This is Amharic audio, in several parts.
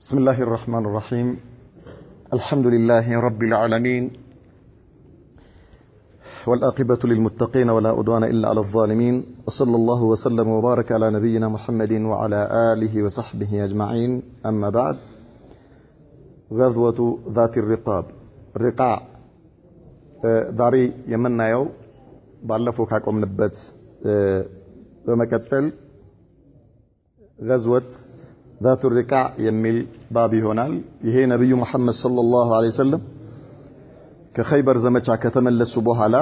بسم الله الرحمن الرحيم الحمد لله رب العالمين والآقبة للمتقين ولا عدوان إلا على الظالمين وصلى الله وسلم وبارك على نبينا محمد وعلى آله وصحبه أجمعين أما بعد غزوة ذات الرقاع ዛሬ የምናየው ባለፈው ካቆምንበት በመቀጠል غزوة ذات الرقاع የሚል ባብ ይሆናል። ይሄ ነብዩ መሐመድ ሰለላሁ ዐለይሂ ወሰለም ከኸይበር ዘመቻ ከተመለሱ በኋላ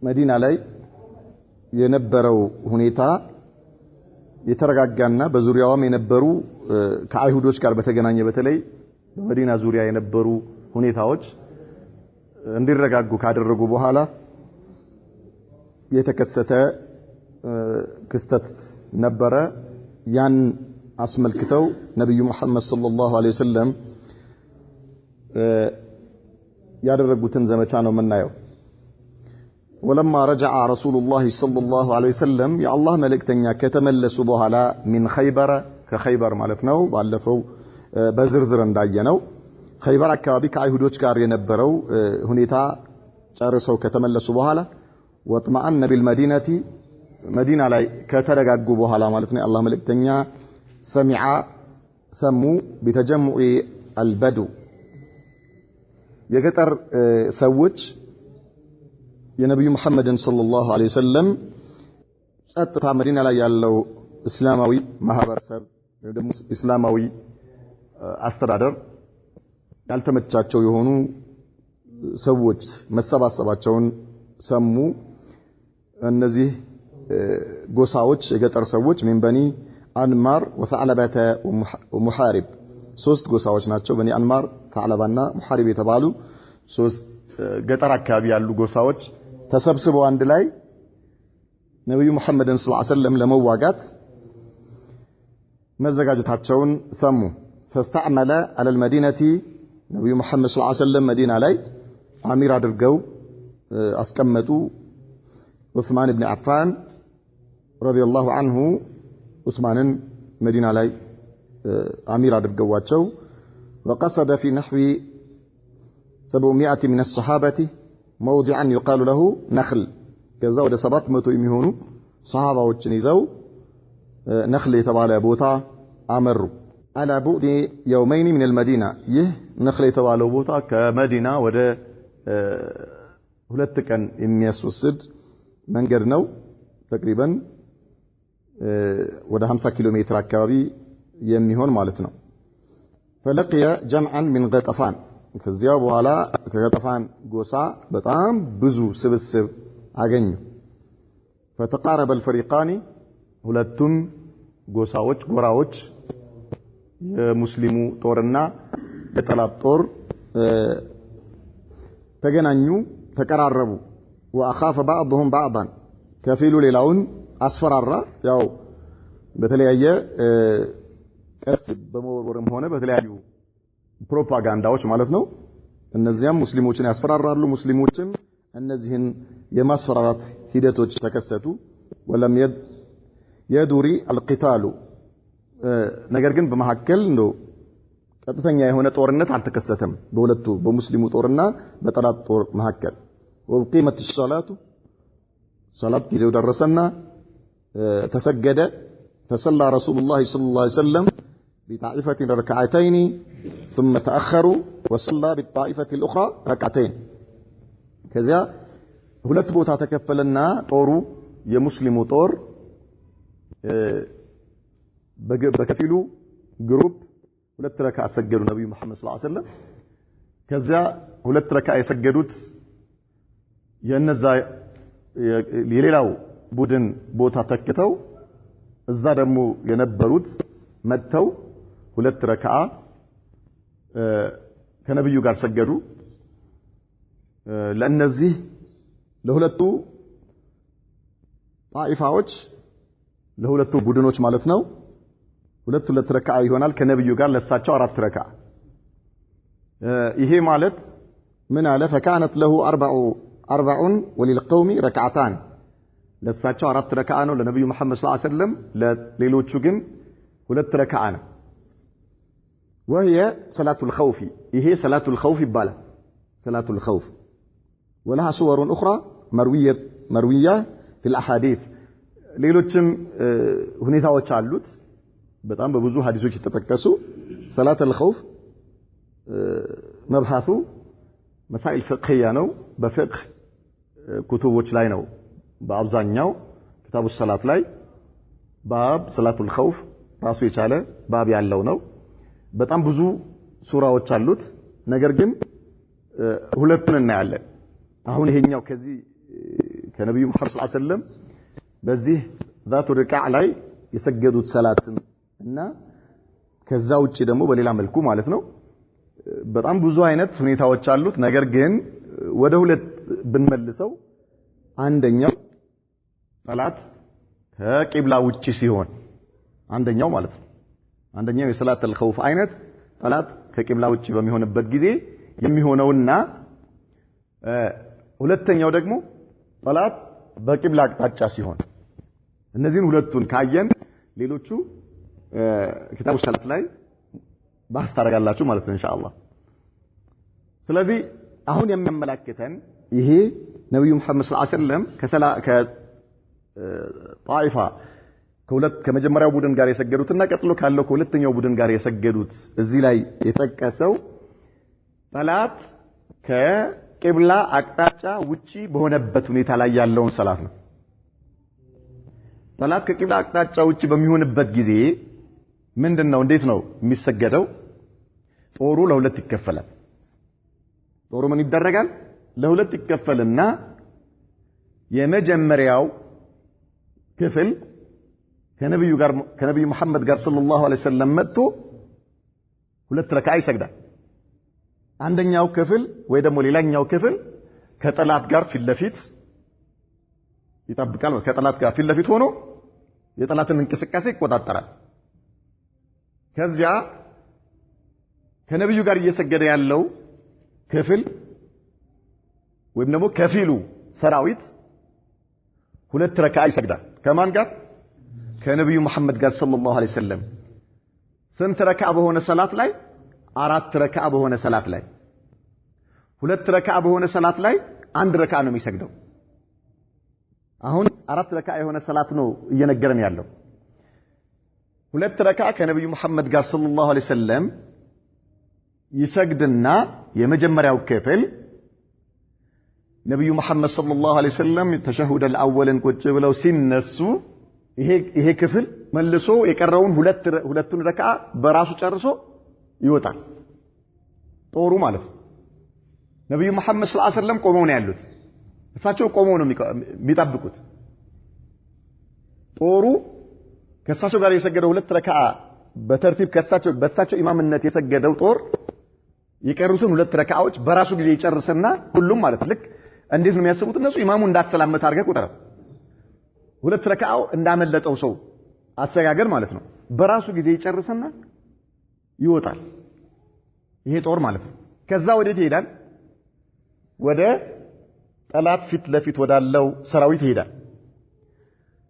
መዲና ላይ የነበረው ሁኔታ የተረጋጋና በዙሪያውም የነበሩ ከአይሁዶች ጋር በተገናኘ በተለይ በመዲና ዙሪያ የነበሩ ሁኔታዎች እንዲረጋጉ ካደረጉ በኋላ የተከሰተ ክስተት ነበረ። ያን አስመልክተው ነብዩ መሐመድ ሰለላሁ ዐለይሂ ወሰለም ያደረጉትን ዘመቻ ነው የምናየው። ولما رجع رسول الله صلى الله عليه وسلم يا الله መልእክተኛ ከተመለሱ በኋላ من خيبر ከኸይበር ማለት ነው። ባለፈው በዝርዝር እንዳየነው ኸይበር አካባቢ ከአይሁዶች ጋር የነበረው ሁኔታ ጨርሰው ከተመለሱ በኋላ ወጥማአን بالمدينة መዲና ላይ ከተረጋጉ በኋላ ማለት ነው አላህ መልእክተኛ ሰሙ بتجمع البدو የገጠር ሰዎች የነብዩ መሐመድን ሰለላሁ ዐለይሂ ወሰለም ጸጥታ መዲና ላይ ያለው እስላማዊ ማህበረሰብ ወይ ደግሞ እስላማዊ አስተዳደር ያልተመቻቸው የሆኑ ሰዎች መሰባሰባቸውን ሰሙ። እነዚህ ጎሳዎች የገጠር ሰዎች من بني أنمار وثعلبة ومحارب ሶስት ጎሳዎች ናቸው። በኒ አንማር ثعلبና ሙሐሪብ የተባሉ ሶስት ገጠር አካባቢ ያሉ ጎሳዎች ተሰብስበው አንድ ላይ ነብዩ መሐመድን ሰለላሁ ዐለይሂ ወሰለም ለመዋጋት መዘጋጀታቸውን ሰሙ። فاستعمل على المدينة ነብዩ መሐመድ ሰለላሁ ዐለይሂ ወሰለም መዲና ላይ አሚር አድርገው አስቀመጡ ዑስማን ኢብኑ አፋን ረዲየላሁ ዐንሁ ዑስማንን መዲና ላይ አሚር አድርገዋቸው وقصد في نحو 700 من الصحابة موضعا يقال له نخل ከዛ ወደ 700 የሚሆኑ ሰሃባዎችን ይዘው ነخل የተባለ ቦታ አመሩ። على بعد يومين من المدينة ይህ ነخل የተባለው ቦታ ከመዲና ወደ ሁለት ቀን የሚያስወስድ መንገድ ነው። ተቅሪበን ወደ 50 ኪሎ ሜትር አካባቢ የሚሆን ማለት ነው። فلقي جمعا من غطفان ከዚያ በኋላ ከገጠፋን ጎሳ በጣም ብዙ ስብስብ አገኙ። فتقارب الفريقان ሁለቱም ጎሳዎች ጎራዎች የሙስሊሙ ጦርና የጠላት ጦር ተገናኙ ተቀራረቡ። واخاف بعضهم بعضا ከፊሉ ሌላውን አስፈራራ። ያው በተለያየ ቀስት በመወርወርም ሆነ በተለያዩ ፕሮፓጋንዳዎች ማለት ነው። እነዚያም ሙስሊሞችን ያስፈራራሉ። ሙስሊሞችም እነዚህን የማስፈራራት ሂደቶች ተከሰቱ። ወለም يدري القتال ነገር ግን በመሐከል ነው ቀጥተኛ የሆነ ጦርነት አልተከሰተም በሁለቱ በሙስሊሙ ጦርና በጠላት ጦር መሐከል። وقيمت الصلاة صلاة ጊዜው ደረሰና ተሰገደ። فصلى رسول الله صلى الله عليه وسلم بطائفة ركعتين ثم تأخروا وصلى بالطائفة الأخرى ركعتين ከዚያ ሁለት ቦታ ተከፈለና ጦሩ የሙስሊሙ ጦር በከፊሉ ግሩፕ ሁለት ረካ ሰገዱ ነብዩ መሐመድ ሰለላሁ ዐለይሂ ወሰለም። ከዚያ ሁለት ረካ የሰገዱት የነዛ የሌላው ቡድን ቦታ ተከተው እዛ ደግሞ የነበሩት መተው ሁለት ረካ ከነብዩ ጋር ሰገዱ። ለነዚህ ለሁለቱ ጣኢፋዎች ለሁለቱ ቡድኖች ማለት ነው ሁለት ረካ ይሆናል። ከነብዩ ጋር ለሳቸው አራት ረካ። ይሄ ማለት ምን አለ فكانت له أربع وللقوم ركعتان ለሳቸው አራት ረካ ነው ለነብዩ መሐመድ ሰለላሁ ዐለይሂ ወሰለም ለሌሎቹ ግን ሁለት ረካዓ ነው وهي صلاة الخوف ይሄ صلاة الخوف ይባላል صلاة الخوف ولها صور أخرى مروية في الأحاديث ሌሎችም ሁኔታዎች አሉት በጣም በብዙ ሐዲሶች የተጠቀሱ صلاة الخوف መብሐቱ مسائل فقهية ነው በፍቅህ ኩቱቦች ላይ ነው በአብዛኛው كتاب الصلاة ላይ ባብ صلاة الخوف ራሱ የቻለ ባብ ያለው ነው በጣም ብዙ ሱራዎች አሉት ነገር ግን ሁለቱን እናያለን አሁን ይሄኛው ከዚህ ከነብዩ መሐመድ ሰለላሁ ዐለይሂ ወሰለም በዚህ ذات الركع ላይ የሰገዱት ሰላትን እና ከዛ ውጪ ደግሞ በሌላ መልኩ ማለት ነው በጣም ብዙ አይነት ሁኔታዎች አሉት ነገር ግን ወደ ሁለት ብንመልሰው አንደኛው ሰላት ከቂብላ ውጪ ሲሆን አንደኛው ማለት ነው አንደኛው የሰላት الخوف አይነት ሰላት ከቂብላ ውጪ በሚሆንበት ጊዜ የሚሆነውና ሁለተኛው ደግሞ ሰላት በቂብላ አቅጣጫ ሲሆን እነዚህን ሁለቱን ካየን ሌሎቹ ኪታቡ ሰላት ላይ ባህስ ታረጋላችሁ ማለት ነው ኢንሻአላህ ስለዚህ አሁን የሚያመላክተን ይሄ ነብዩ መሐመድ ሰለላሁ ዐለይሂ ወሰለም ከጣኢፋ ከመጀመሪያው ቡድን ጋር የሰገዱትና ቀጥሎ ካለው ከሁለተኛው ቡድን ጋር የሰገዱት እዚህ ላይ የተጠቀሰው ሰላት ከቂብላ አቅጣጫ ውጪ በሆነበት ሁኔታ ላይ ያለውን ሰላት ነው ሰላት ከቂብላ አቅጣጫ ውጪ በሚሆንበት ጊዜ ምንድነው እንዴት ነው የሚሰገደው ጦሩ ለሁለት ይከፈላል ጦሩ ምን ይደረጋል ለሁለት ይከፈልና የመጀመሪያው ክፍል ከነብዩ መሐመድ ጋር ሰለላሁ ዐለይሂ ወሰለም መጥቶ ሁለት ረካዓ ይሰግዳል አንደኛው ክፍል ወይ ደግሞ ሌላኛው ክፍል ከጠላት ጋር ፊት ለፊት ይጠብቃል ከጠላት ጋር ፊት ለፊት ሆኖ የጠላትን እንቅስቃሴ ይቆጣጠራል ከዚያ ከነብዩ ጋር እየሰገደ ያለው ክፍል ወይም ደግሞ ከፊሉ ሰራዊት ሁለት ረካዓ ይሰግዳል ከማን ጋር ከነብዩ መሐመድ ጋር ሰለላሁ ዐለይሂ ወሰለም ስንት ረካዓ በሆነ ሰላት ላይ አራት ረካዓ በሆነ ሰላት ላይ ሁለት ረካዓ በሆነ ሰላት ላይ አንድ ረካዓ ነው የሚሰግደው አሁን አራት ረካዓ የሆነ ሰላት ነው እየነገረን ያለው ሁለት ረካዓ ከነብዩ መሐመድ ጋር ሰለላሁ ዐለይሂ ወሰለም ይሰግድና የመጀመሪያው ክፍል ነብዩ መሐመድ ሰለላሁ ዐለይሂ ወሰለም ተሸሁድ الأولን ቁጭ ብለው ሲነሱ ይሄ ክፍል መልሶ የቀረውን ሁለቱን ረካዓ በራሱ ጨርሶ ይወጣል ጦሩ ማለት ነው ነብዩ መሐመድ ሰለላሁ ዐለይሂ ወሰለም ቆመው ነው ያሉት እሳቸው ቆመው ነው የሚጠብቁት ጦሩ ከእሳቸው ጋር የሰገደው ሁለት ረካዓ በተርቲብ በእሳቸው ኢማምነት የሰገደው ጦር የቀሩትን ሁለት ረካዓዎች በራሱ ጊዜ ይጨርስና ሁሉም ማለት ልክ እንዴት ነው የሚያስቡት እነሱ ኢማሙ እንዳሰላመት አድርገው ቁጠረው ሁለት ረካዓው እንዳመለጠው ሰው አሰጋገር ማለት ነው በራሱ ጊዜ ይጨርስና ይወጣል ይሄ ጦር ማለት ነው ከዛ ወዴት ይሄዳል ወደ ጠላት ፊት ለፊት ወዳለው ሰራዊት ይሄዳል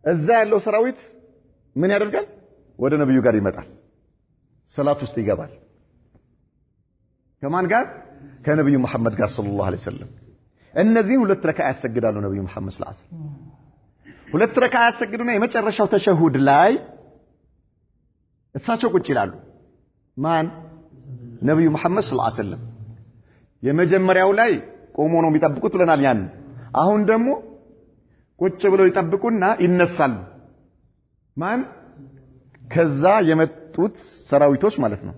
እዛ ያለው ሰራዊት ምን ያደርጋል ወደ ነብዩ ጋር ይመጣል ሰላት ውስጥ ይገባል ከማን ጋር ከነብዩ መሐመድ ጋር ሰለላሁ ዐለይሂ ወሰለም እነዚህ ሁለት ረካዓ ያሰግዳሉ ነብዩ መሐመድ ሰለላሁ ዐለይሂ ወሰለም ሁለት ረካዓ ያሰግዱና የመጨረሻው ተሸሁድ ላይ እሳቸው ቁጭ ይላሉ ማን ነብዩ መሐመድ ሰለላሁ ዐለይሂ ወሰለም የመጀመሪያው ላይ ቆሞ ነው የሚጠብቁት ብለናል ያን አሁን ደግሞ ቁጭ ብለው ይጠብቁና ይነሳሉ ማን ከዛ የመጡት ሰራዊቶች ማለት ነው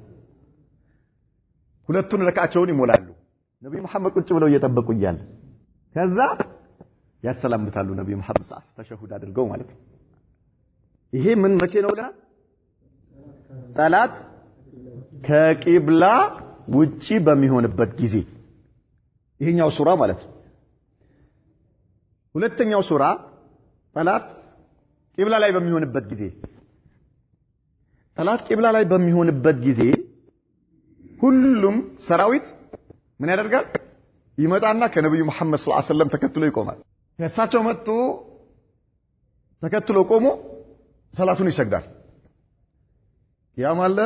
ሁለቱን ረካዓቸውን ይሞላሉ ነብዩ መሐመድ ቁጭ ብለው እየጠበቁ ይያል ከዛ ያሰላምታሉ ነብዩ መሐመድ ሰለላሁ ዐለይሂ ወሰለም ተሸሁድ አድርገው ማለት ነው ይሄ ምን መቼ ነው ለና ጠላት ከቂብላ ውጪ በሚሆንበት ጊዜ ይሄኛው ሱራ ማለት ነው ሁለተኛው ሱራ ጠላት ቂብላ ላይ በሚሆንበት ጊዜ ጠላት ቂብላ ላይ በሚሆንበት ጊዜ ሁሉም ሰራዊት ምን ያደርጋል ይመጣና ከነብዩ መሐመድ ሰለላሁ ዐለይሂ ወሰለም ተከትሎ ይቆማል ከእሳቸው መጥቶ ተከትሎ ቆሞ ሰላቱን ይሰግዳል ቂያም አለ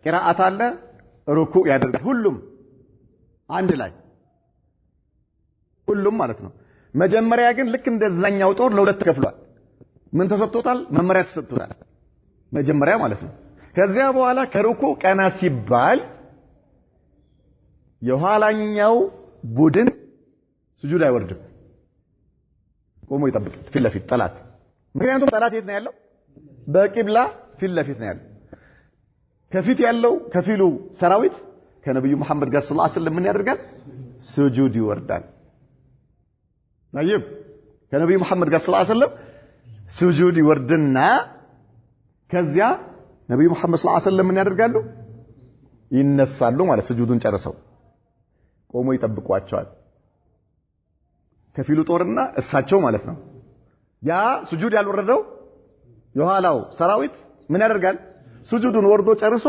ቂራአት አለ ሩኩዕ ያደርጋል ሁሉም አንድ ላይ ሁሉም ማለት ነው መጀመሪያ ግን ልክ እንደዛኛው ጦር ለሁለት ተከፍሏል ምን ተሰጥቶታል መመሪያ ተሰጥቶታል መጀመሪያ ማለት ነው ከዚያ በኋላ ከሩኩዕ ቀና ሲባል የኋላኛው ቡድን ስጁድ አይወርድም ቆሞ ይጠብቃል ፊት ለፊት ጠላት ምክንያቱም ጠላት የት ነው ያለው በቂብላ ፊት ለፊት ነው ያለው ከፊት ያለው ከፊሉ ሰራዊት ከነብዩ መሐመድ ጋር ሰለላሁ ዐለይሂ ወሰለም ምን ያደርጋል ስጁድ ይወርዳል طيب ከነብዩ መሐመድ ጋር ሰለላሁ ዐለይሂ ወሰለም ስጁድ ይወርድና ከዚያ ነብዩ መሐመድ ሰለላሁ ዐለይሂ ወሰለም ምን ያደርጋሉ ይነሳሉ ማለት ስጁዱን ጨርሰው ቆሞ ይጠብቋቸዋል ከፊሉ ጦርና እሳቸው ማለት ነው ያ ስጁድ ያልወረደው የኋላው ሰራዊት ምን ያደርጋል ስጁዱን ወርዶ ጨርሶ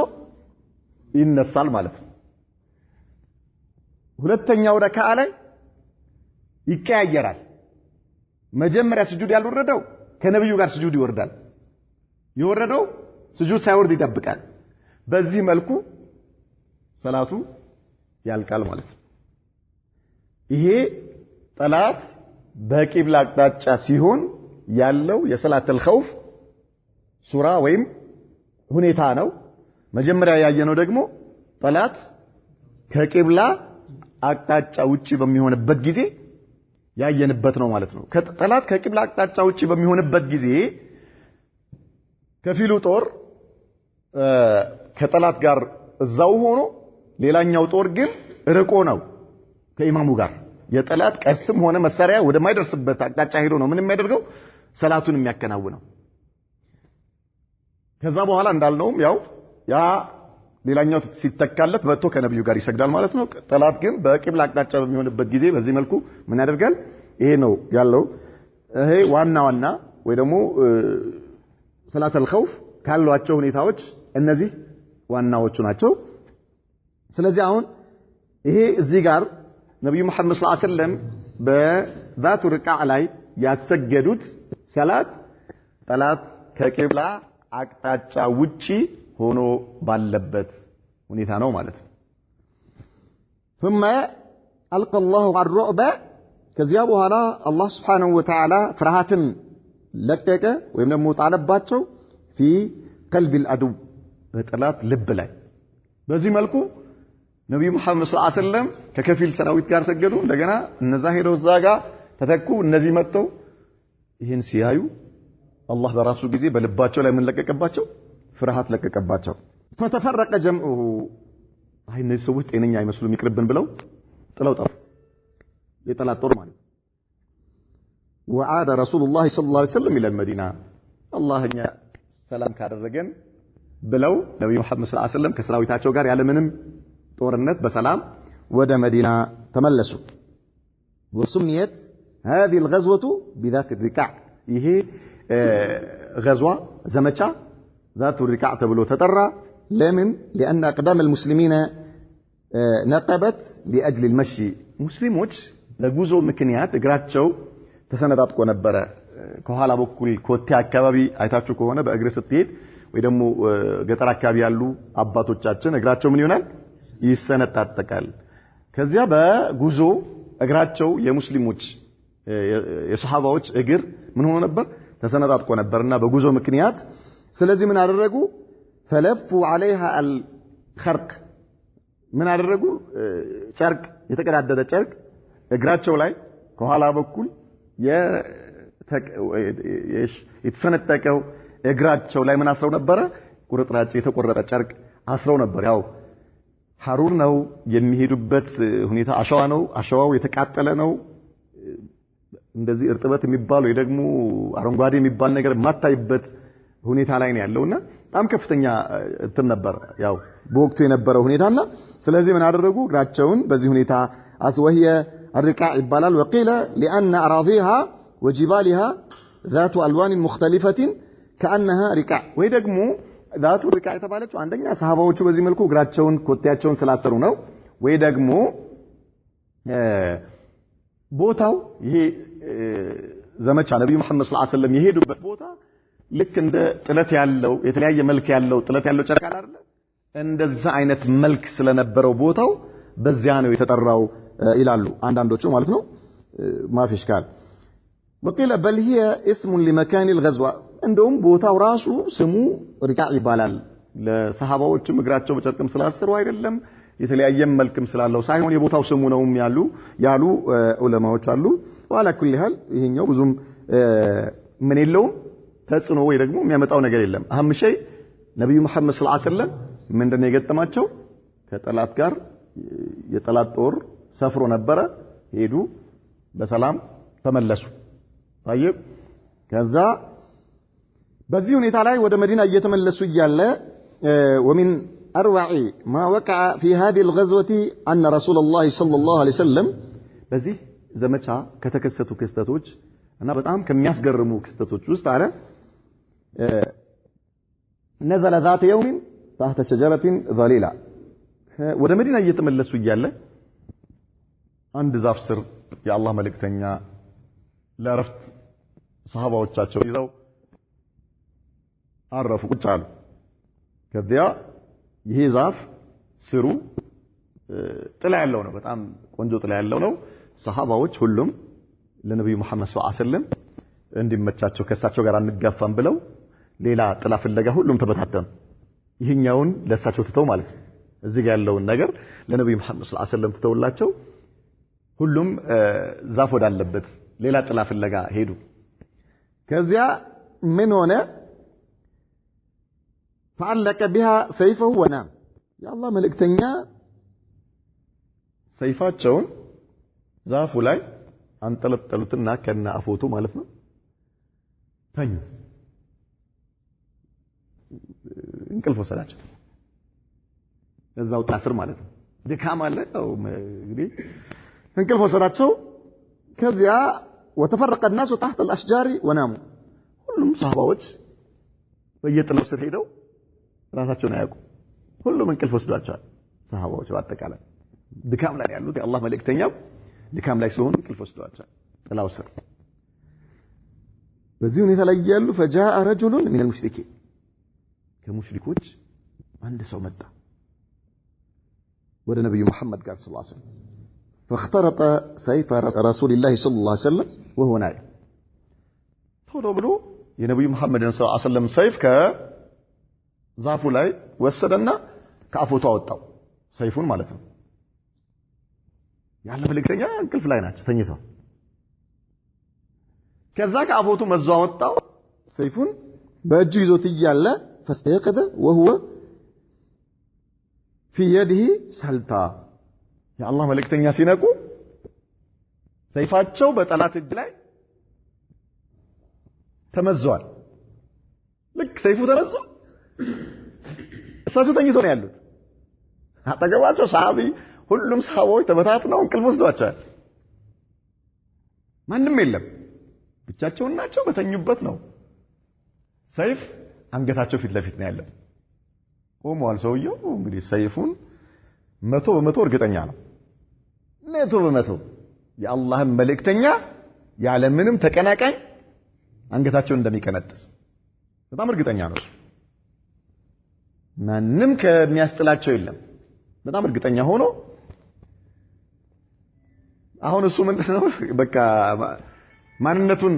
ይነሳል ማለት ነው ሁለተኛው ረካዓ ላይ ይቀያየራል መጀመሪያ ስጁድ ያልወረደው ከነብዩ ጋር ስጁድ ይወርዳል የወረደው ስጁድ ሳይወርድ ይጠብቃል በዚህ መልኩ ሰላቱ ያልቃል ማለት ነው ይሄ ጠላት በቂብላ አቅጣጫ ሲሆን ያለው የሰላተል ኸውፍ ሱራ ወይም ሁኔታ ነው መጀመሪያ ያየነው ደግሞ ጠላት ከቂብላ አቅጣጫ ውጪ በሚሆንበት ጊዜ ያየንበት ነው ማለት ነው ጠላት ከቂብላ አቅጣጫ ውጪ በሚሆንበት ጊዜ ከፊሉ ጦር ከጠላት ጋር እዛው ሆኖ ሌላኛው ጦር ግን ርቆ ነው ከኢማሙ ጋር የጠላት ቀስትም ሆነ መሳሪያ ወደማይደርስበት አቅጣጫ ሄዶ ነው ምን የሚያደርገው ሰላቱን የሚያከናውነው ከዛ በኋላ እንዳልነውም ያው ያ ሌላኛው ሲተካለት በቶ ከነብዩ ጋር ይሰግዳል ማለት ነው ጠላት ግን በቂብላ አቅጣጫ በሚሆንበት ጊዜ በዚህ መልኩ ምን ያደርጋል ይሄ ነው ያለው ይሄ ዋና ወይ ደግሞ ሰላተል ኸውፍ ካሏቸው ሁኔታዎች እነዚህ ዋናዎቹ ናቸው ስለዚህ አሁን ይሄ እዚህ ጋር ነብዩ መሐመድ ሰለላሁ ዐለይሂ ወሰለም በዛቱ ርቃዕ ላይ ያሰገዱት ሰላት ጠላት ከቂብላ አቅጣጫ ውጪ ሆኖ ባለበት ሁኔታ ነው ማለት ነው ثم القى الله الرعب ከዚያ በኋላ አላህ Subhanahu Wa Ta'ala ፍርሃትን ለቀቀ ወይም ደግሞ ጣለባቸው في قلب العدو በጠላት ልብ ላይ በዚህ መልኩ ነብዩ መሐመድ ሰለላሁ ዐለይሂ ወሰለም ከከፊል ሰራዊት ጋር ሰገዱ እንደገና እነዛ ሄደው እዛ ጋር ተተኩ እነዚህ መጥተው ይሄን ሲያዩ አላህ በራሱ ጊዜ በልባቸው ላይ ምን ለቀቀባቸው ፍርሃት ለቀቀባቸው فتفرق جمعه አይ እነዚህ ሰዎች ጤነኛ አይመስሉም ይቅርብን ብለው ጥለው ጠፉ የጠላት ጦር ማለት وعاد رسول الله صلى الله عليه وسلم الى المدينه አላህኛ ሰላም ካደረገን ብለው ነብዩ መሐመድ ሰለላሁ ዐለይሂ ወሰለም ከሰራዊታቸው ጋር ያለ ምንም ጦርነት በሰላም ወደ መዲና ተመለሱ وسميت هذه الغزوه بذات الركع ይሄ غزوه ዘመቻ ذات الركع ተብሎ ተጠራ ለምን لان اقدام المسلمين نقبت لاجل المشي ሙስሊሞች ለጉዞ ምክንያት እግራቸው ተሰነጣጥቆ ነበር ከኋላ በኩል ኮቴ አካባቢ አይታችሁ ከሆነ በእግር ስትሄድ ወይ ደግሞ ገጠር አካባቢ ያሉ አባቶቻችን እግራቸው ምን ይሆናል ይሰነጣጠቃል ከዚያ በጉዞ እግራቸው የሙስሊሞች የሱሐባዎች እግር ምን ሆኖ ነበር ተሰነጣጥቆ ነበርና በጉዞ ምክንያት ስለዚህ ምን አደረጉ فلفوا عليها الخرق ምን አደረጉ ጨርቅ የተቀዳደደ ጨርቅ እግራቸው ላይ ከኋላ በኩል የተሰነጠቀው እግራቸው ላይ ምን አስረው ነበር ቁርጥራጭ የተቆረጠ ጨርቅ አስረው ነበር ያው ሐሩር ነው የሚሄዱበት ሁኔታ አሸዋ ነው አሸዋው የተቃጠለ ነው እንደዚህ እርጥበት የሚባል ወይ ደግሞ አረንጓዴ የሚባል ነገር ማታይበት ሁኔታ ላይ ነው ያለውና በጣም ከፍተኛ እንትን ነበር ያው በወቅቱ የነበረው ሁኔታና ስለዚህ ምን አደረጉ እግራቸውን በዚህ ሁኔታ አስወህየ الركاع ይባላል وقيل لان اراضيها وجبالها ذات الوان مختلفه كانها ركاع ወይ ደግሞ ذات الركاع የተባለችው አንደኛ ሰሃባዎቹ በዚህ መልኩ እግራቸውን ኮቴያቸውን ስላሰሩ ነው ወይ ደግሞ ቦታው ይሄ ዘመቻ ነብዩ መሐመድ ሰለላሁ ዐለይሂ ወሰለም የሄዱበት ቦታ ልክ እንደ ጥለት ያለው የተለያየ መልክ ያለው ጥለት ያለው ጨርቅ አለ አይደል እንደዛ አይነት መልክ ስለነበረው ቦታው በዚያ ነው የተጠራው ይላሉ አንዳንዶቹ ማለት ነው ማፊሽ ካል وقيل بل هي اسم لمكان الغزوه እንደውም ቦታው ራሱ ስሙ ሪቃዕ ይባላል ለሰሃባዎቹ እግራቸው በጨርቅም ስላሰሩ አይደለም የተለያየ መልክም ስላለው ሳይሆን የቦታው ስሙ ነው ያሉ ዑለማዎች አሉ ወላ ኩል ሀል ይሄኛው ብዙም ምን የለውም ተጽኖ ወይ ደግሞ የሚያመጣው ነገር የለም አህም ሸይ ነብዩ መሐመድ ሰለላሁ ዐለይሂ ወሰለም ምንድነው የገጠማቸው ከጠላት ጋር የጠላት ጦር ሰፍሮ ነበረ ሄዱ በሰላም ተመለሱ طيب ከዛ በዚህ ሁኔታ ላይ ወደ መዲና እየተመለሱ ይያለ ومن اروع ما وقع في هذه الغزوه ان رسول الله صلى الله عليه وسلم በዚህ ዘመቻ ከተከሰቱ ክስተቶች እና በጣም ከሚያስገርሙ ክስተቶች ውስጥ አለ نزل ذات يوم تحت شجره ظليله ወደ መዲና እየተመለሱ ይያለ አንድ ዛፍ ስር የአላህ መልእክተኛ ለረፍት ሰሃባዎቻቸው ይዘው አረፉ ቁጭ አሉ ከዚያ ይሄ ዛፍ ስሩ ጥላ ያለው ነው በጣም ቆንጆ ጥላ ያለው ነው ሰሃባዎች ሁሉም ለነብዩ መሐመድ ሰለላሁ ዐለይሂ ወሰለም እንዲመቻቸው ከሳቸው ጋር አንጋፋም ብለው ሌላ ጥላ ፍለጋ ሁሉም ተበታተኑ ይሄኛውን ለሳቸው ትተው ማለት ነው እዚህ ጋር ያለውን ነገር ለነብዩ መሐመድ ሰለላሁ ዐለይሂ ወሰለም ትተውላቸው ሁሉም ዛፍ ወዳለበት ሌላ ጥላ ፍለጋ ሄዱ ከዚያ ምን ሆነ فعلق بها سيفه ونام يا الله መልእክተኛ ሰይፋቸውን ዛፉ ላይ አንጠለጠሉትና ከና አፎቱ ማለት ነው ተኙ እንቅልፍ ወሰዳቸው እዛው ታስር ማለት ነው ድካም አለ እንግዲህ እንቅልፍ ወሰዳቸው ከዚያ وتفرق الناس تحت الاشجار وناموا ሁሉም ሰሃባዎች በየጥላው ስር ሄደው ራሳቸውን አያውቁ ሁሉም እንቅልፍ ወስዷቸዋል ሰሃባዎች በአጠቃላይ ድካም ላይ ያሉት የአላህ መልእክተኛው ድካም ላይ ስለሆኑ እንቅልፍ ወስዷቸዋል ጥላው ስር በዚህ ሁኔታ ላይ ያሉ فجاء رجل من المشركين ከሙሽሪኮች አንድ ሰው መጣ ወደ ነብዩ መሐመድ ጋር ሰለላሁ ዐለይሂ ወሰለም فاخترط سيف رسول الله صلى الله عليه وسلم وهو نائم ቶሎ ብሎ የነብዩ መሐመድን ሰለላሁ ዐለይሂ ወሰለም ሰይፍ ከዛፉ ላይ ወሰደና ከአፎቱ አወጣው ሰይፉን ማለት ነው ያለ መልእክተኛ እንቅልፍ ላይ ናቸው ተኝተው ከዛ ከአፎቱ መዞ አወጣው ሰይፉን በእጁ ይዞት ይያለ فاستيقظ وهو في يده سلطة يا الله መልእክተኛ ሲነቁ ሰይፋቸው በጠላት እጅ ላይ ተመዟል ልክ ሰይፉ ተመዟ እሳቸው ተኝተው ነው ያሉት አጠገባቸው ሰሃቢ ሁሉም ሰሃቦች ተበታትነው እንቅልፍ ወስዷቸዋል ማንም የለም ብቻቸውን ናቸው በተኙበት ነው ሰይፍ አንገታቸው ፊት ለፊት ነው ያለው ቆሟል ሰውየው እንግዲህ ሰይፉን 100% እርግጠኛ ነው 100% የአላህን መልእክተኛ ያለ ምንም ተቀናቃኝ አንገታቸውን እንደሚቀነጥስ በጣም እርግጠኛ ነው ማንንም ከሚያስጥላቸው የለም በጣም እርግጠኛ ሆኖ አሁን እሱ ምንድነው በቃ ማንነቱን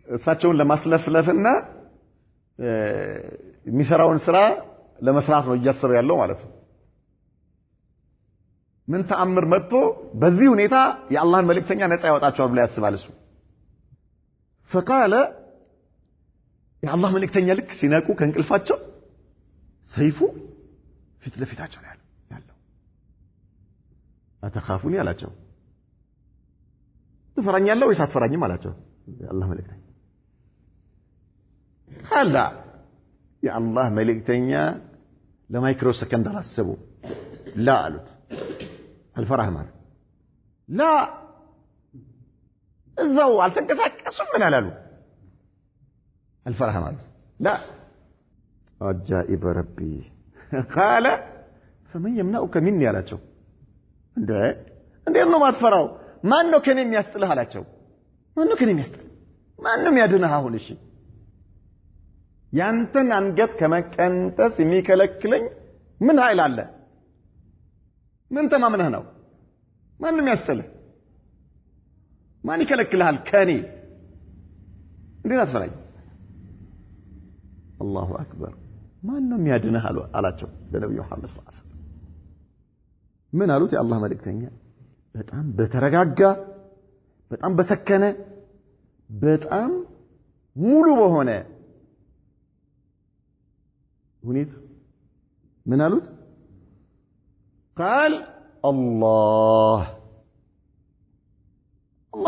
እሳቸውን ለማስለፍለፍና የሚሰራውን ስራ ለመስራት ነው እያሰበ ያለው ማለት ነው ምን ተአምር መጥቶ በዚህ ሁኔታ የአላህን መልእክተኛ ነፃ ያወጣቸዋል ብሎ ያስባል እሱ فقال يا الله መልእክተኛ ልክ ሲነቁ ከእንቅልፋቸው ሰይፉ ፊት ለፊታቸው ያለው አተኻፉኒ አላቸው ትፈራኛለህ ወይስ አትፈራኝም አላቸው የአላህ መልእክተኛ هلا يا الله መልእክተኛ ለማይክሮ ሰከንድ አላሰቡ لا አሉት አልፈራህ ማለት لا እዛው አልተንቀሳቀሱም ምን አላሉ አልፈራህ ማለት لا عجائب ربي قال فمن يمنعك مني አላቸው እንዴት ነው ማትፈራው ማን ነው ከኔ የሚያስጥልህ አላቸው ማን ነው ከኔ የሚያስጥልህ ማን ነው የሚያድንህ አሁን እሺ ያንተን አንገት ከመቀንጠስ የሚከለክለኝ ምን ኃይል አለ? ምን ተማምነህ ነው? ማንም ያስጥልህ? ማን ይከለክልሃል ከኔ? እንዴት አትፈራኝ? አላሁ አክበር። ማን ነው የሚያድንህ አላቸው ለነብዩ መሐመድ ሰለላሁ ዐለይሂ ወሰለም። ምን አሉት? የአላህ መልእክተኛ በጣም በተረጋጋ በጣም በሰከነ በጣም ሙሉ በሆነ ሁኔታ ምን አሉት? ቃል አላህ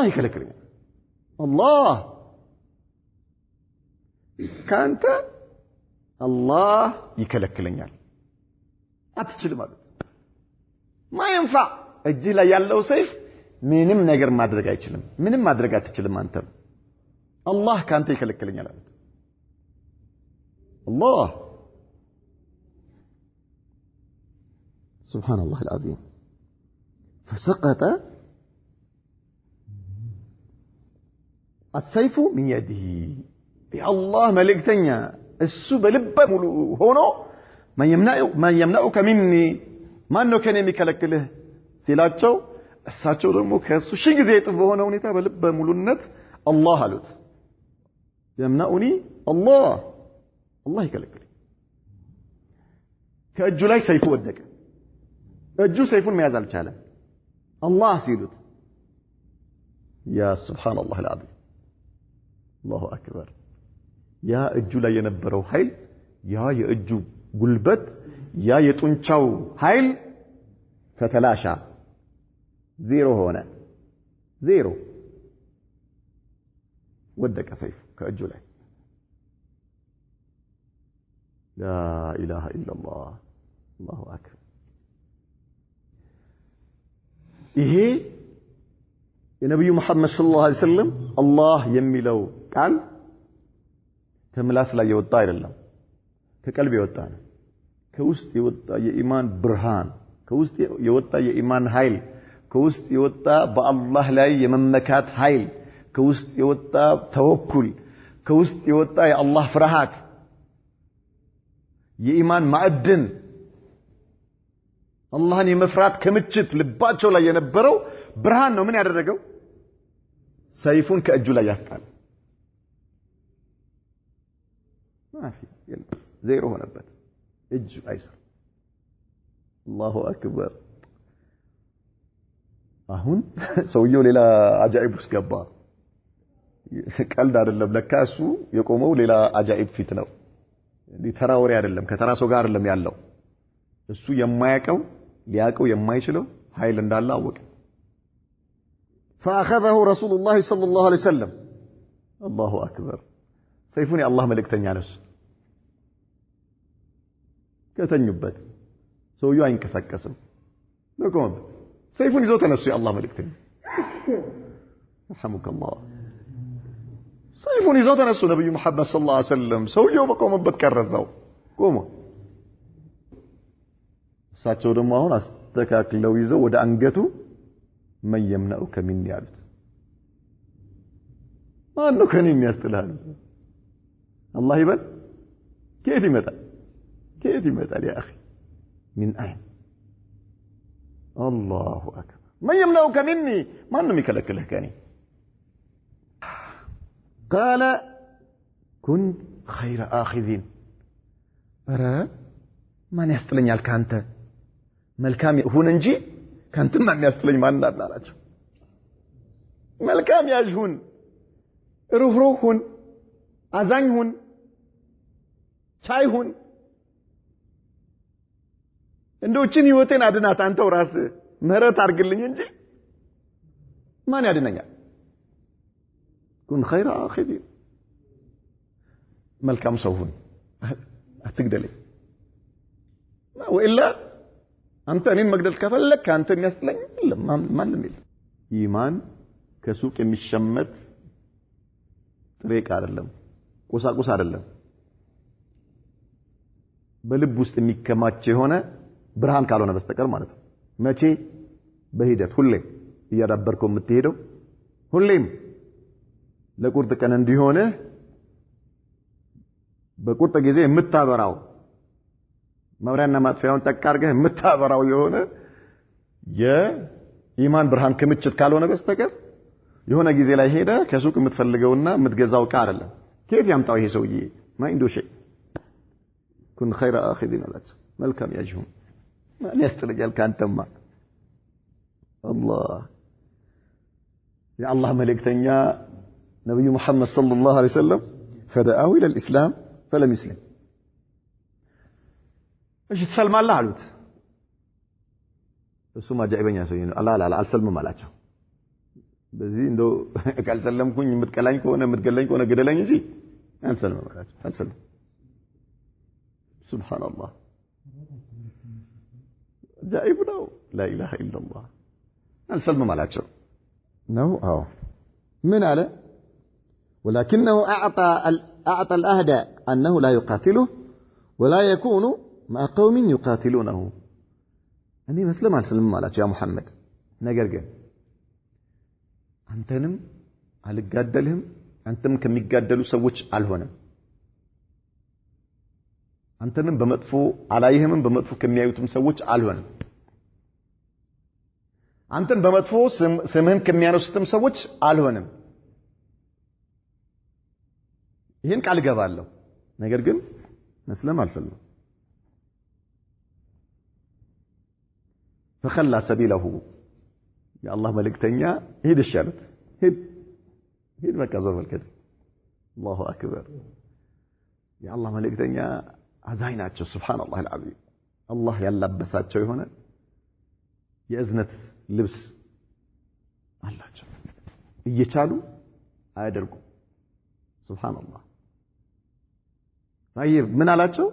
ይከለክለኛል። አላህ ካንተ አላህ ይከለክለኛል። አትችልም አሉት። ማይንፋ እጅ ላይ ያለው ሰይፍ ምንም ነገር ማድረግ አይችልም። ምንም ማድረግ አትችልም አንተ። አላህ ካንተ ይከለክለኛል አሉት። አላህ سبحان الله العظيم فسقط السيف من يده يا الله ملكتنيا السو بلب هونو ما يمنعك مني ما انه كان يمكلكله ሲላቸው እሳቸው ደግሞ ከሱ ሺህ ጊዜ እጥፍ በሆነ ሁኔታ በልበ ሙሉነት አላህ አሉት። يمنعني الله ይከለክለኝ። ከእጁ ላይ ሰይፉ ወደቀ። እጁ ሰይፉን መያዝ አልቻለም። አላህ ሲሉት ያ ሱብሃንአላህ አልዓዚም አላሁ አክበር። ያ እጁ ላይ የነበረው ኃይል ያ የእጁ ጉልበት ያ የጡንቻው ኃይል ተተላሻ ዜሮ ሆነ። ዜሮ ወደቀ ሰይፉ ከእጁ ላይ። ላ ኢላሃ ኢላላህ አላሁ አክበር። ይሄ የነብዩ መሐመድ ሰለላሁ ዐለይሂ ወሰለም አላህ የሚለው ቃል ከምላስ ላይ የወጣ አይደለም፣ ከቀልብ የወጣ ነው። ከውስጥ የወጣ የኢማን ብርሃን፣ ከውስጥ የወጣ የኢማን ኃይል፣ ከውስጥ የወጣ በአላህ ላይ የመመካት ኃይል፣ ከውስጥ የወጣ ተወኩል፣ ከውስጥ የወጣ የአላህ ፍርሃት፣ የኢማን ማዕድን አላህን የመፍራት ክምችት ልባቸው ላይ የነበረው ብርሃን ነው ምን ያደረገው? ሰይፉን ከእጁ ላይ ያስጣል። ማፊ ዜሮ ሆነበት። እጅ አይሰር። አላሁ አክበር። አሁን ሰውየው ሌላ አጃኢብ ውስጥ ገባ። ቀልድ አይደለም። ለካ እሱ የቆመው ሌላ አጃኢብ ፊት ነው። ተራ ወሬ አይደለም። ከተራ ሰው ጋር አይደለም ያለው። እሱ የማያውቀው ሊያውቀው የማይችለው ኃይል እንዳለ አወቀ። فأخذه رسول الله صلى الله عليه وسلم الله أكبر ሰይፉን የአላህ መልእክተኛ ነሱት። ከተኙበት ሰውየው አይንቀሳቀስም። ለቆም ሰይፉን ይዘው ተነሱ። የአላህ መልእክተኛ رحمك الله ሰይፉን ይዘው ተነሱ። ነብዩ መሐመድ ሰለላሁ ዐለይሂ ወሰለም ሰውየው በቆመበት ቀረዛው ቆሞ እሳቸው ደግሞ አሁን አስተካክለው ይዘው ወደ አንገቱ من يمنعك مني አሉት። ማን ነው ከኔ የሚያስጥልህ? አላህ ይበል። ከየት ይመጣል يا اخي من اين الله اكبر من يمنعك مني ማን ነው የሚከለክልህ ከኔ? قال كن خير آخذين ኧረ ማን ያስጥለኛል ካንተ? መልካም ሁን እንጂ ካንተ ማን ያስጥለኝ ማን አላቸው። መልካም ያዥ ሁን፣ ሩህሩህ ሁን፣ አዛኝ ሁን፣ ቻይ ሁን። እንደውችን ህይወቴን አድናት አንተው ራስህ ምህረት አድርግልኝ እንጂ ማን ያድነኛል? ኩን ኸይረ አኺዲን መልካም ሰው ሁን፣ አትግደለኝ። ወኢላ አንተ እኔን መግደል ከፈለክ አንተ የሚያስጥለኝ የለም፣ ማንም የለም። ኢማን ከሱቅ የሚሸመት ጥሬ ዕቃ አይደለም፣ ቁሳቁስ አይደለም። በልብ ውስጥ የሚከማች የሆነ ብርሃን ካልሆነ በስተቀር ማለት ነው። መቼ? በሂደት ሁሌም እያዳበርከው የምትሄደው ሁሌም ለቁርጥ ቀን እንዲሆነ በቁርጥ ጊዜ የምታበራው መብሪያና ማጥፊያውን ተቃርገህ የምታበራው የሆነ የኢማን ብርሃን ክምችት ካልሆነ በስተቀር የሆነ ጊዜ ላይ ሄደ ከሱቅ የምትፈልገውና የምትገዛው ዕቃ አይደለም። ከየት ያምጣው ይሄ ሰውዬ? ማይንዶ ሸይ ኩን ኸይረ አኺዚን አላች መልካም ያጅሁም ማን ያስጥልኛል ካንተማ አላህ የአላህ መልእክተኛ ነብዩ መሐመድ ሰለላሁ ዐለይሂ ወሰለም ፈደአው ኢለ الاسلام فلم يسلم እሺ ትሰልማለህ አሉት። እሱማ ጃኢበኛ ሰውዬ ነው። አላ አልሰልምም አላቸው። በዚህ እንደው ካልሰለምኩኝ የምትቀላኝ ከሆነ የምትገለኝ ከሆነ ገደለኝ እንጂ አልሰልምም አላቸው። አልሰልም ሱብሃንአላህ ጃኢብ ነው። ላ ኢላሃ ኢላላህ አልሰልምም አላቸው ነው። አዎ ምን አለ ولكنه أعطى الأهدى أنه لا يقاتله ولا يكون مع قوم يقاتلونه أني مسلم على سلم مالك يا محمد نجرجن أنتنم على الجدلهم أنتم كم يجدلوا سوتش على هنا أنتنم بمطفو عليهم بمطفو كم يأيتم سوتش على هنا أنتن بمطفو سمهم كم يانوستم سوتش على هنا ይሄን ቃል ገባለሁ ነገር ግን መስለም አልሰለም فخلى سبيله يا الله መልእክተኛ ሄድ ይሻሉት ሄድ በቃ ዞር በልከዝ الله اكبر يا الله መልእክተኛ አዛኝ ናቸው ሱብሃንአላህ العظيم الله ያላበሳቸው የሆነ የእዝነት ልብስ አላቸው እየቻሉ አያደርጉ ሱብሃንአላህ طيب ምን አላቸው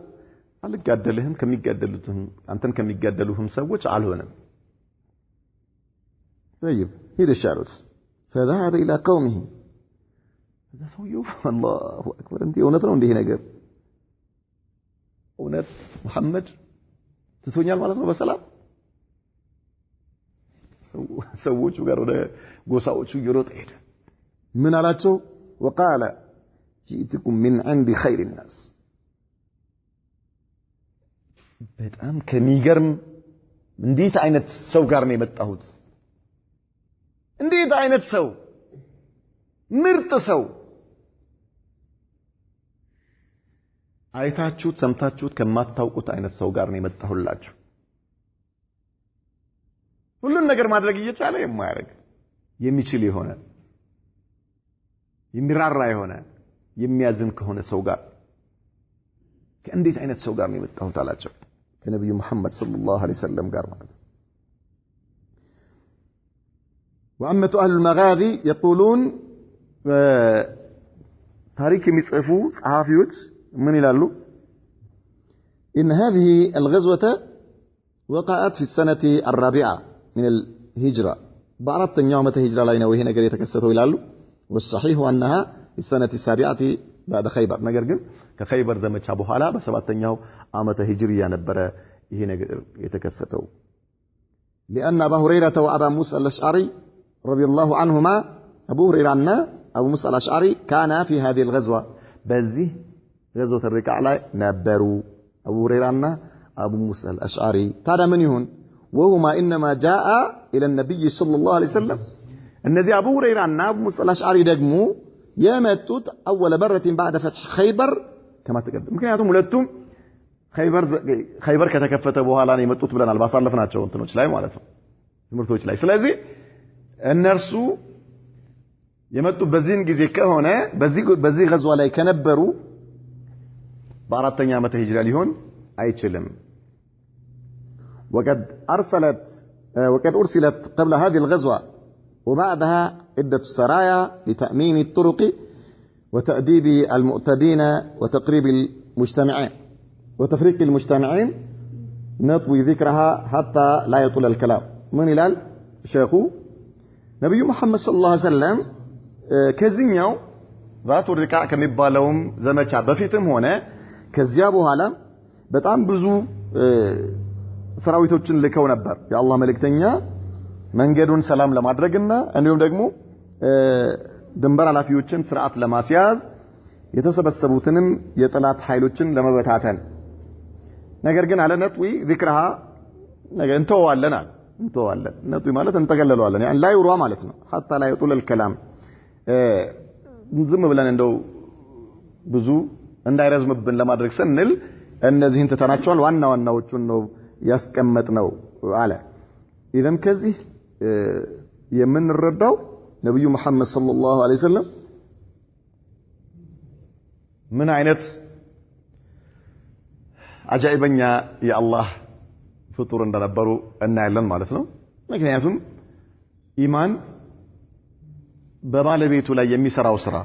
አልጋደልህም ከሚጋደሉትም አንተን ከሚጋደሉህም ሰዎች አልሆነም طيب ሄደ ሻሩት فذهب الى قومه هذا ሰውየው الله اكبر እንዴ እውነት ነው እንዴ ነገር እውነት መሐመድ ትቶኛል ማለት ነው በሰላም ሰዎቹ ጋር ወደ ጎሳዎቹ ይሮጥ ሄደ ምን አላቸው وقال جئتكم من عند خير الناس በጣም ከሚገርም እንዴት አይነት ሰው ጋር ነው የመጣሁት እንዴት አይነት ሰው ምርጥ ሰው አይታችሁት ሰምታችሁት ከማታውቁት አይነት ሰው ጋር ነው የመጣሁላችሁ ሁሉን ነገር ማድረግ እየቻለ የማያደርግ የሚችል የሆነ የሚራራ የሆነ የሚያዝን ከሆነ ሰው ጋር ከእንዴት አይነት ሰው ጋር ነው የመጣሁት አላቸው ከነብዩ መሐመድ ሰለላሁ ዐለይሂ ወሰለም ጋር ማለት ነው وعامة أهل المغازي يقولون تاريخ የሚጽፉ ጸሐፊዎች ምን ይላሉ إن هذه الغزوة وقعت في السنة الرابعة من الهجرة በአራተኛው ዓመተ ሂጅራ ላይ ነው ይሄ ነገር የተከሰተው ይላሉ والصحيح أنها في السنة السابعة بعد خيبر ነገር ግን ከخيبر ዘመቻ በኋላ በሰባተኛው ዓመተ ሂጅሪያ ነበር ይሄ ነገር የተከሰተው لأن أبا هريرة وأبا موسى الأشعري رضي الله عنهما أبو هريرة እና أبو موسى الأشعري كان في هذه الغزوة በዚህ غزوة الرقاع ላይ ነበሩ أبو هريرة እና أبو موسى الأشعري ታዲያ ምን ይሁን وهما إنما جاء إلى النبي صلى الله عليه وسلم እነዚህ አቡ ሁረይራ እና አቡ ሙሳ አልአሽዓሪ ደግሞ የመጡት اول مره بعد فتح خيبر كما تقدم ምክንያቱም ሁለቱም خيبر ከተከፈተ በኋላ ነው የመጡት ብለናል ባሳለፍናቸው እንትኖች ላይ ማለት ነው ትምህርቶች ላይ ስለዚህ እነርሱ የመጡት በዚህን ጊዜ ከሆነ በዚህ غزوه ላይ ከነበሩ በአራተኛ ዓመተ ሂጅራ ሊሆን አይችልም وقد أرسلت قبل هذه الغزوة وبعدها عدة سرايا لتأمين الطرق وتأديب المعتدين وتقريب المجتمعين وتفريق المجتمعين نطوي ذكرها حتى لا يطول الكلام من إلال شيخو نبي محمد صلى الله عليه وسلم كزينيو ذات الركاع كمبالهم زمچا بفيتم هنا كزيابو هالا በጣም ብዙ ሰራዊቶችን ልከው ነበር የአላህ መልእክተኛ መንገዱን ሰላም ለማድረግና እንዲሁም ደግሞ ድንበር ኃላፊዎችን ስርዓት ለማስያዝ የተሰበሰቡትንም የጠላት ኃይሎችን ለመበታተን ነገር ግን አለ ነጥዊ ذكرها ነገር እንተዋለን ነጥዊ ማለት እንተገለለዋለን ያን ላይ ሩዋ ማለት ነው حتى لا يطول الكلام ዝም ብለን እንደው ብዙ እንዳይረዝምብን ለማድረግ ስንል እነዚህን ተተናቸዋል ዋናዎቹን ነው ያስቀመጥነው አለ ኢዘን ከዚህ የምንረዳው ነብዩ መሐመድ ሰለላሁ ዐለይሂ ወሰለም ምን አይነት አጃኢበኛ የአላህ ፍጡር እንደነበሩ እናያለን ማለት ነው ምክንያቱም ኢማን በባለቤቱ ላይ የሚሰራው ስራ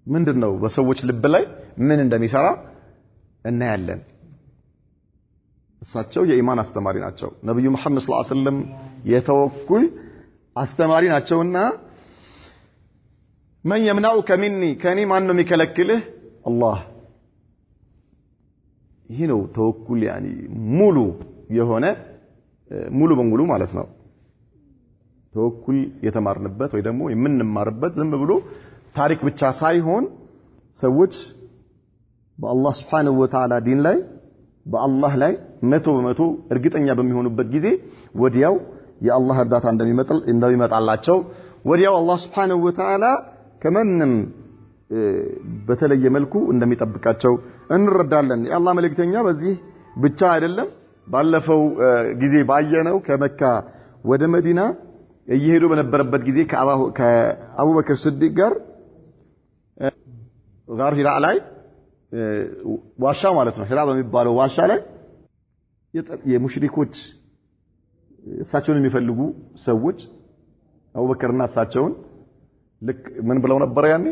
ምንድነው በሰዎች ልብ ላይ ምን እንደሚሰራ እናያለን እሳቸው የኢማን አስተማሪ ናቸው ነብዩ መሐመድ ሰለላሁ ዐለይሂ ወሰለም የተወኩል አስተማሪ ናቸውና من يمنعك مني ከኔ ማን ነው የሚከለክልህ አላህ ይሄ ነው ተወኩል ያኒ ሙሉ የሆነ ሙሉ በሙሉ ማለት ነው ተወኩል የተማርንበት ወይ ደግሞ የምንማርበት ዝም ብሎ ታሪክ ብቻ ሳይሆን ሰዎች በአላህ Subhanahu Wa Ta'ala ዲን ላይ በአላህ ላይ 100% እርግጠኛ በሚሆኑበት ጊዜ ወዲያው የአላህ እርዳታ እንደሚመጣላቸው ወዲያው አላህ Subhanahu Wa Ta'ala ከማንም በተለየ መልኩ እንደሚጠብቃቸው እንረዳለን የአላህ መልእክተኛ በዚህ ብቻ አይደለም ባለፈው ጊዜ ባየነው ከመካ ወደ መዲና እየሄዱ በነበረበት ጊዜ ከአቡበክር ስዲቅ ጋር ጋር ሂራ ላይ ዋሻ ማለት ነው ሂራ በሚባለው ዋሻ ላይ የሙሽሪኮች እሳቸውን የሚፈልጉ ሰዎች አቡበክርና እሳቸውን ልክ ምን ብለው ነበር ያኔ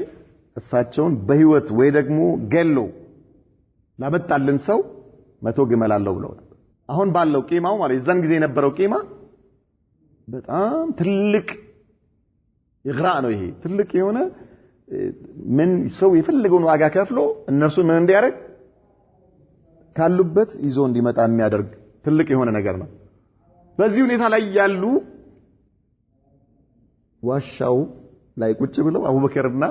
እሳቸውን በህይወት ወይ ደግሞ ገሎ ላመጣልን ሰው 100 ግመል አለው ብለው አሁን ባለው ቂማው ማለት የዛን ጊዜ የነበረው ቂማ በጣም ትልቅ ይግራ ነው ይሄ ትልቅ የሆነ ምን ሰው የፈለገውን ዋጋ ከፍሎ እነርሱ ምን እንዲያደርግ ካሉበት ይዞ እንዲመጣ የሚያደርግ ትልቅ የሆነ ነገር ነው በዚህ ሁኔታ ላይ ያሉ ዋሻው ላይ ቁጭ ብለው አቡበከርና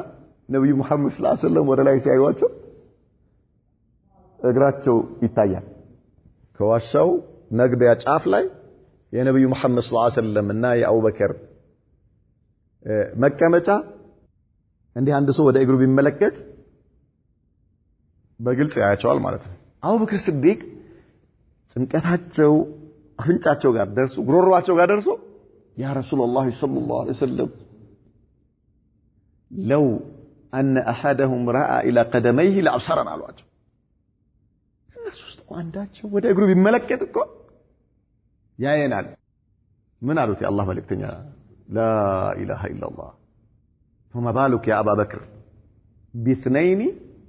ነብዩ መሐመድ ሰለላሁ ዐለይሂ ወሰለም ወደ ላይ ሲያዩዋቸው እግራቸው ይታያል ከዋሻው መግቢያ ጫፍ ላይ የነብዩ መሐመድ ሰለላሁ ዐለይሂ ወሰለም እና የአቡበከር መቀመጫ እንዲህ አንድ ሰው ወደ እግሩ ቢመለከት በግልጽ ያያቸዋል ማለት ነው አቡበክር ስዲቅ ጭንቀታቸው አፍንጫቸው ጋር ደርሶ ጉሮሮአቸው ጋር ደርሶ ያ ረሱላህ ሰለላሁ ዐለይሂ ወሰለም لو أن أحدهم رأى إلى قدميه لأبصرنا الواجب الناس استقوا عنداتشو وده يقولوا بملكتكم يا ينال من قالوا يا الله ملكتني لا إله إلا الله فما بالك يا أبا بكر باثنين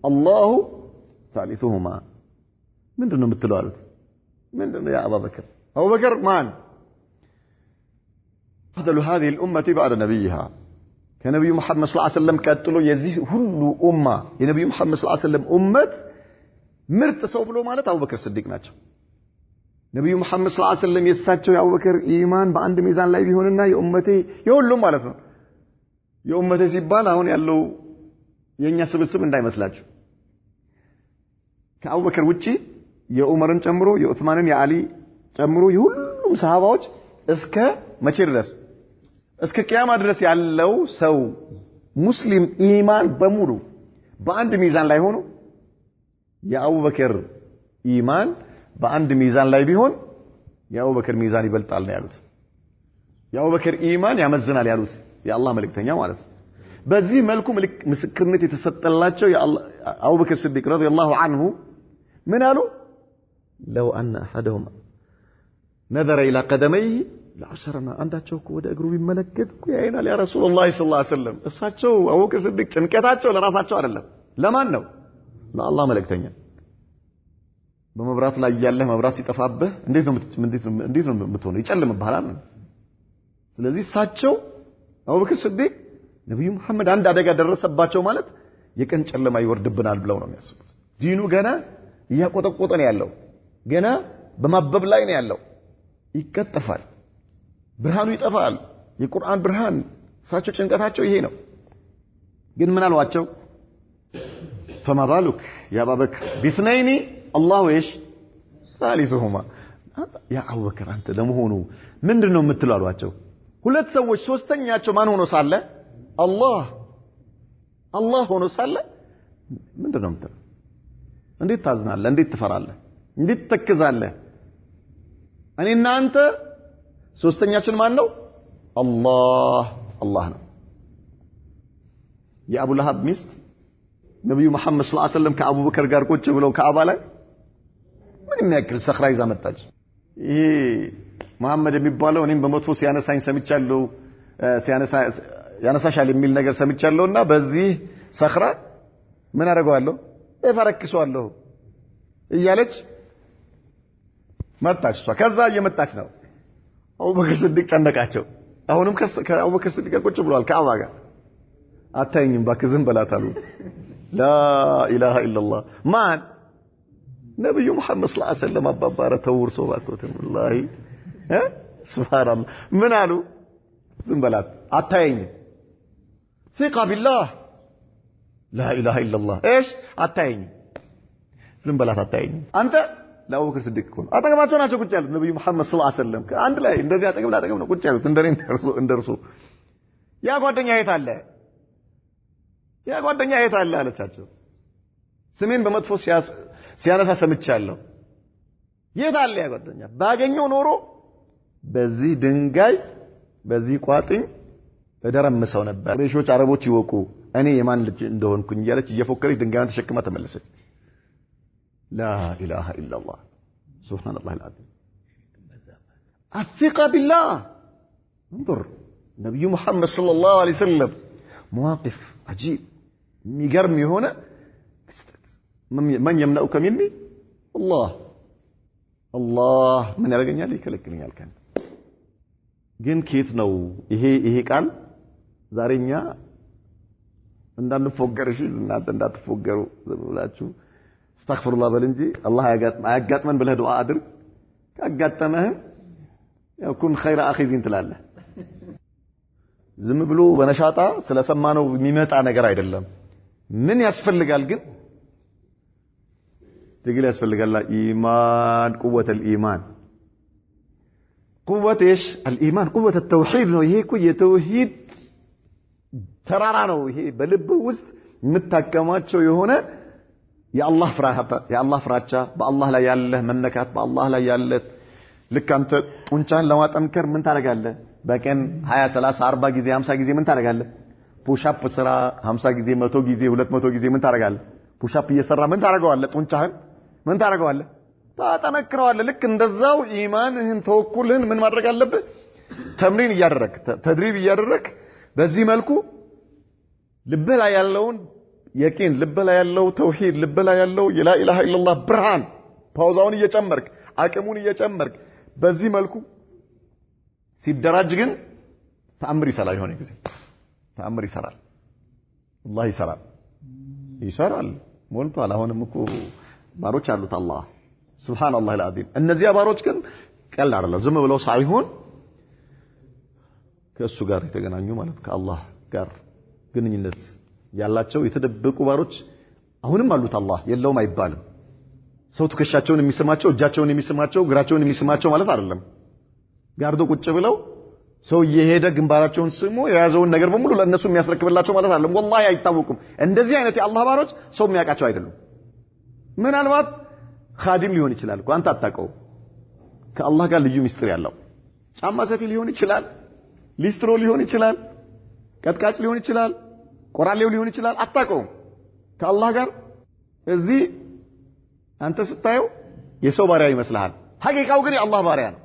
الله ثالثهما من دونه متلوالت من دونه يا أبا بكر أبو بكر مان أفضل هذه الأمة بعد نبيها ከነብዩ መሐመድ ሰለላሁ ዐለይሂ ወሰለም ቀጥሎ የዚህ ሁሉ ኡማ የነብዩ መሐመድ ሰለላሁ ዐለይሂ ወሰለም ኡመት ምርጥ ሰው ብሎ ማለት አቡበክር ስዲቅ ናቸው ነብዩ መሐመድ ሰለላሁ ዐለይሂ ወሰለም የሳቸው የአቡበክር ኢማን በአንድ ሚዛን ላይ ቢሆንና የኡመቴ የሁሉም ማለት ነው የኡመቴ ሲባል አሁን ያለው የኛ ስብስብ እንዳይመስላችሁ ከአቡበክር ውጪ የዑመርን ጨምሮ የዑስማንን የአሊ ጨምሮ የሁሉም ሰሃባዎች እስከ መቼ ድረስ እስከ ቂያማ ድረስ ያለው ሰው ሙስሊም ኢማን በሙሉ በአንድ ሚዛን ላይ ሆኖ የአቡበክር ኢማን በአንድ ሚዛን ላይ ቢሆን የአቡበክር ሚዛን ይበልጣል ነው ያሉት የአቡበክር ኢማን ያመዝናል ያሉት የአላህ መልእክተኛ ማለት ነው በዚህ መልኩ ምስክርነት የተሰጠላቸው የአቡበክር ስዲቅ ረዲየላሁ ዐንሁ ምን አሉ لو أن أحدهم نظر إلى قدميه ለአብሰረና አንዳቸው እኮ ወደ እግሩ ቢመለከት እኮ ያይናል ያ ረሱላህ ሰለላሁ ዐለይሂ ወሰለም እሳቸው አቡበክር ስዲቅ ጭንቀታቸው ለራሳቸው አይደለም ለማን ነው ለአላህ መልእክተኛ በመብራት ላይ ያለህ መብራት ሲጠፋብህ እንዴት ነው የምትሆነው ይጨልምብሃል አይደል ስለዚህ እሳቸው አቡበክር ስዲቅ ነብዩ መሐመድ አንድ አደጋ ደረሰባቸው ማለት የቀን ጨለማ ይወርድብናል ብለው ነው የሚያስቡት ዲኑ ገና እያቆጠቆጠ ነው ያለው ገና በማበብ ላይ ነው ያለው ይቀጠፋል ብርሃኑ ይጠፋል የቁርአን ብርሃን እሳቸው ጭንቀታቸው ይሄ ነው ግን ምን አልዋቸው فما بالك يا أبا بكر باثنين الله إيش ثالثهما يا أبو بكر أنت لمهونو من دنو مثل الواجو ሁለት ሰዎች ሶስተኛቸው ማን ሆኖ ሳለ አላህ ሆኖ ሳለ ምንድነው የምትለው? እንዴት ታዝናለህ? እንዴት ትፈራለህ? እንዴት ትተክዛለህ? እኔና አንተ ሶስተኛችን ማን ነው? አላህ ነው። የአቡ ለሃብ ሚስት ነብዩ መሐመድ ሰለላሁ ዐለይሂ ወሰለም ከአቡበከር ጋር ቁጭ ብለው ካዕባ ላይ ምን የሚያክል ሰኽራ ይዛ መጣች። ይሄ መሐመድ የሚባለው እኔም በመጥፎ ሲያነሳኝ ሰምቻለሁ ያነሳሻል የሚል ነገር ሰምቻለሁና በዚህ ሰኽራ ምን አደርገዋለሁ እፈረክሰዋለሁ እያለች መጣች። እሷ ከዛ እየመጣች ነው። አቡበከር ስዲቅ ጨነቃቸው። አሁንም ከአቡበከር ስዲቅ ቁጭ ብሏል ካዕባ ጋር። አታየኝም እባክህ ዝም በላት አሉት። ላ ኢላሃ ኢላላህ ማን ነብዩ መሐመድ ሰለላሁ ዐለይሂ ወሰለም አባባረ ተውርሶ ባኮተ ወላሂ ሱብሃንአላህ ምን አሉ? ዝም በላት አታየኝም። ثقة بالله لا إله إلا الله إيش አታየኝም። ዝም በላት አታየኝም። አንተ ለአቡበከር ስዲቅ እኮ ነው አጠገባቸው ናቸው ቁጭ ያሉት ነብዩ መሐመድ ሰለላሁ ዐለይሂ ወሰለም አንድ ላይ እንደዚህ አጠገብ ለአጠገብ ነው ቁጭ ያሉት እንደኔ እንደርሱ። ያ ጓደኛ የት አለ? ያ ጓደኛ የት አለ አለቻቸው። ስሜን በመጥፎ ሲያነሳ ሰምቻለሁ። የት አለ ያ ጓደኛ? ባገኘው ኖሮ በዚህ ድንጋይ በዚህ ቋጥኝ እደረምሰው ነበር። ቁረይሾች አረቦች ይወቁ እኔ የማን ልጅ እንደሆንኩኝ እያለች እየፎከረች ድንጋዩን ተሸክማ ተመለሰች። ላ ኢላሃ ኢላላህ ሱብሃንአላህ አልዓዚም الثقة بالله انظر ነብዩ መሐመድ ሰለላሁ ዐለይሂ ወሰለም مواقف عجيب የሚገርም የሆነ ክስተት من يمنعك مني الله ምን ያደርገኛል? ይከለክለኛል ከን ግን ኬት ነው ይሄ ቃል ዛሬኛ እንዳንፎገር እሺ እናንተ እንዳትፎገሩ ብላችሁ አስተግፍሩላህ በል እንጂ አላህ አያጋጥመን ብለህ ዱዓ አድርግ። ካጋጠመህ ያው ኩን ኸይረ አኺዚን ትላለህ። ዝም ብሎ በነሻጣ ስለሰማነው የሚመጣ ነገር አይደለም። ምን ያስፈልጋል ግን? ትግል ያስፈልጋል። ኢማን ቁወተል ኢማን ቁወት ايش الإيمان ቁወተ ተውሂድ ነው። ይሄ እኮ የተውሂድ ተራራ ነው። ይሄ በልብ ውስጥ የምታከማቸው የሆነ የአላህ ፍራቻ በአላህ ላይ ያለ መነካት በአላህ ላይ ያለ ልክ አንተ ጡንቻን ለማጠንከር ምን ታደርጋለህ? በቀን 20 30 40 ጊዜ 50 ጊዜ ምን ታደርጋለህ? ፑሽአፕ ስራ 50 ጊዜ 100 ጊዜ 200 ጊዜ ምን ታደርጋለህ? ፑሽአፕ እየሰራ ምን ታደርገዋለህ? ጡንቻህን ምን ታደርገዋለህ? ታጠነክረዋለህ። ልክ እንደዛው ኢማንህን ተወኩልህን ምን ማድረግ አለብህ? ተምሪን እያደረክ ተድሪብ እያደረክ በዚህ መልኩ ልብህ ላይ ያለውን የቂን ልብህ ላይ ያለው ተውሂድ ልብህ ላይ ያለው የላ ኢላሃ ኢላላህ ብርሃን ፓውዛውን እየጨመርክ አቅሙን እየጨመርክ በዚህ መልኩ ሲደራጅ ግን ተአምር ይሰራል። የሆነ ጊዜ ተአምር ይሰራል። والله ይሰራል ሞልቷል። አሁንም እኮ ባሮች አሉት አላህ ሱብሃንአላህ አልዓዚም። እነዚያ ባሮች ግን ቀላል አይደለም። ዝም ብለው ሳይሆን ከእሱ ጋር የተገናኙ ማለት ከአላህ ጋር ግንኙነት ያላቸው የተደበቁ ባሮች አሁንም አሉት። አላህ የለውም አይባልም። ሰው ትከሻቸውን የሚስማቸው እጃቸውን የሚስማቸው እግራቸውን የሚስማቸው ማለት አይደለም። ጋርዶ ቁጭ ብለው ሰው እየሄደ ግንባራቸውን ስሞ የያዘውን ነገር በሙሉ ለነሱ የሚያስረክብላቸው ማለት አይደለም። والله አይታወቁም። እንደዚህ አይነት የአላህ ባሮች ሰው የሚያውቃቸው አይደሉም። ምናልባት ኻዲም ሊሆን ይችላል እኮ አንተ አታውቀው። ከአላህ ጋር ልዩ ሚስጥር ያለው ጫማ ሰፊ ሊሆን ይችላል፣ ሊስትሮ ሊሆን ይችላል፣ ቀጥቃጭ ሊሆን ይችላል፣ ቆራሌው ሊሆን ይችላል። አታውቀውም። ከአላህ ጋር እዚህ አንተ ስታየው የሰው ባሪያ ይመስልሃል። ሐቂቃው ግን የአላህ ባሪያ ነው።